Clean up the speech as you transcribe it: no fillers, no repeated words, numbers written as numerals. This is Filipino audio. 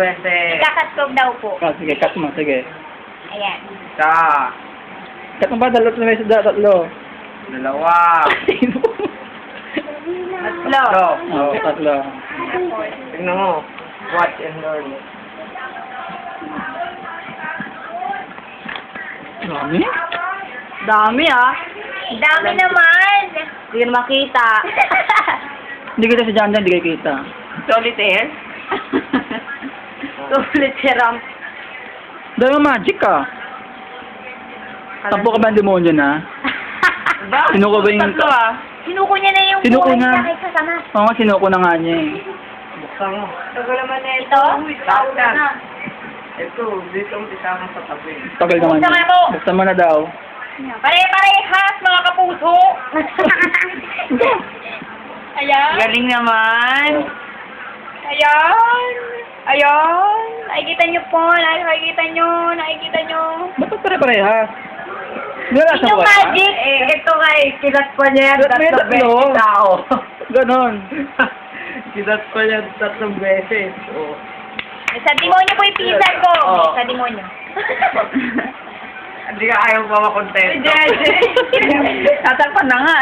beses. Kakatkog daw po. Ah, sige, cut mo, sige. Ayan. Isa. Cut mo ba? Tatlo na tatlo. Dalawa. Tatlo. Oh, tatlo. Tingnan mo. Watch and learn. Dami? Dami ah. Dami naman. Hindi ko makita. Hindi kita si Jan Jan, hindi kayo kita. Solitaire? Solitaire. Dami mo magic ka. Tampo ka ba ang demonyo na? Sinuko ba yung... Tatlo ah. Sinuko niya na yung Sinuko buhay na. niya kay kasama. Oo nga, sinuko na nga niya eh. Buksan mo. Tagal naman na ito. Tagal. Ito, dito ang isama sa tabi. Tagal naman Buksan niya. mo. Buksan mo na daw. Pare-parehas mga kapuso. Ayan. Galing naman. Ayan. Ayan. Nakikita niyo po. Nakikita niyo. Nakikita niyo. Ba't pare-parehas? Wala sa Yung buhay. magic. Ito nga eh, kinat pa niya yan Ba't may tatlong tatlo? beses tao. Ganon. Kinat pa niya tatlong beses. Oh. Sa demonyo po yung pinsan ko. Oo. Sa demonyo. Hindi ka ayaw pa makontento. Tatakpan na nga.